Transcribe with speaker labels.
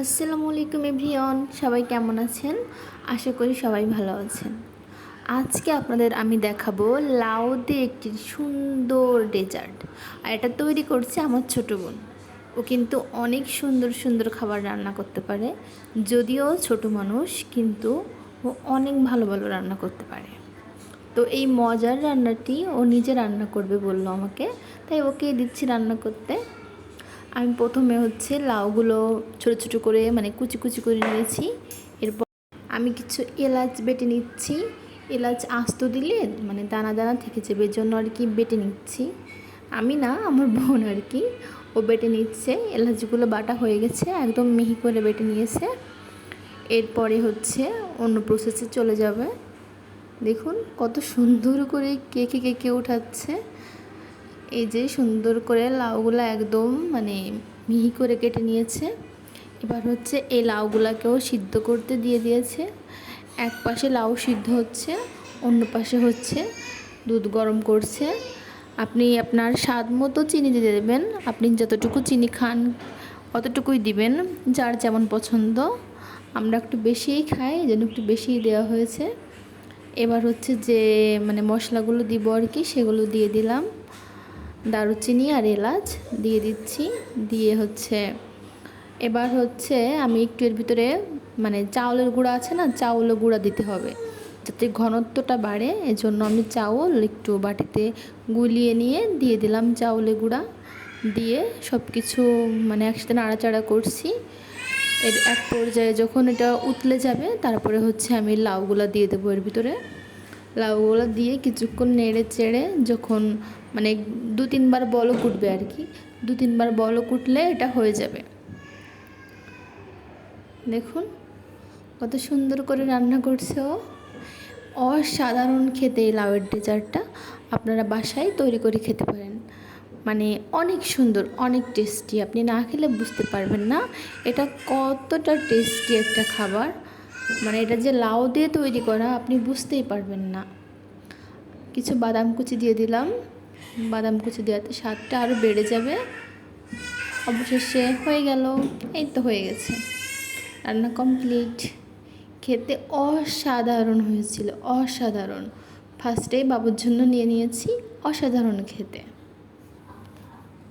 Speaker 1: আসসালামু আলাইকুম এভরিওয়ান, সবাই কেমন আছেন? আশা করি সবাই ভালো আছেন। আজকে আপনাদের আমি দেখাবো লাউ দিয়ে একটি সুন্দর ডেজার্ট। আর এটা তৈরি করছে আমার ছোটো বোন। ও কিন্তু অনেক সুন্দর সুন্দর খাবার রান্না করতে পারে। যদিও ছোট মানুষ, কিন্তু ও অনেক ভালো ভালো রান্না করতে পারে। তো এই মজার রান্নাটি ও নিজে রান্না করবে বললো আমাকে, তাই ওকে দিচ্ছি রান্না করতে। আমি প্রথমে লাউগুলো ছোটো ছোটো করে কুচি কুচি করে নিয়েছি। এরপর আমি কিছু এলাচ বেটে নিচ্ছি। এলাচ আস্ত দিলে দানা দানা থেকে যাবে, এর জন্য আর কি বেটে নিচ্ছি। আমি না, আমার বোন আর কি, ও বেটে নিচ্ছে। এলাচগুলো বাটা হয়ে গেছে, একদম মিহি করে বেটে নিয়েছে। এরপরে অন্য প্রসেসে চলে যাবে। দেখুন কত সুন্দর করে কেকে কেকে উঠাচ্ছে। এই যে সুন্দর করে লাউগুলো একদম মিহি করে কেটে নিয়েছে। এবার এই লাউগুলাকেও সিদ্ধ করতে দিয়ে দিয়েছে। এক পাশে লাউ সিদ্ধ হচ্ছে, অন্য পাশে দুধ গরম করছে। আপনি আপনার স্বাদ মতো চিনি দিয়ে দেবেন। আপনি যতটুকু চিনি খান অতটুকুই দিবেন, যার যেমন পছন্দ। আমরা একটু বেশিই খাই, এই জন্য একটু বেশিই দেওয়া হয়েছে। এবার যে মশলাগুলো দিব আর কি, সেগুলো দিয়ে দিলাম। দারুচিনি আর এলাচ দিয়ে দিচ্ছি। দিয়ে এবার আমি একটু এর ভিতরে চাউলের গুঁড়া আছে না, চাউলের গুঁড়া দিতে হবে যাতে ঘনত্বটা বাড়ে। এজন্য আমি চাউল একটু বাটিতে গুলিয়ে নিয়ে দিয়ে দিলাম চাউলের গুঁড়া। দিয়ে সব কিছু একসাথে নাড়াচাড়া করছি। এর এক পর্যায়ে যখন এটা উতলে যাবে, তারপরে আমি লাউগুলা দিয়ে দেবো এর ভিতরে। লাউগুলো দিয়ে কিছুক্ষণ নেড়ে চেড়ে যখন 2-3 বার বলক উঠবে আর কি, 2-3 বার বলক উঠলে এটা হয়ে যাবে। দেখুন কত সুন্দর করে রান্না করছে ও। অসাধারণ খেতে এই লাউয়ের ডেজার্টটা। আপনারা বাসায় তৈরি করে খেতে পারেন। অনেক সুন্দর, অনেক টেস্টি। আপনি না খেলে বুঝতে পারবেন না এটা কতটা টেস্টি একটা খাবার। এটা যে লাউ দিয়ে তৈরি করা, আপনি বুঝতেই পারবেন না। কিছু বাদাম কুচি দিয়ে দিলাম। বাদাম কুচি দেওয়াতে স্বাদটা আরও বেড়ে যাবে। অবশেষে হয়ে গেল। এই তো হয়ে গেছে, রান্না কমপ্লিট। খেতে অসাধারণ হয়েছিল, অসাধারণ। ফার্স্টেই বাবুর জন্য নিয়ে নিয়েছি। অসাধারণ খেতে।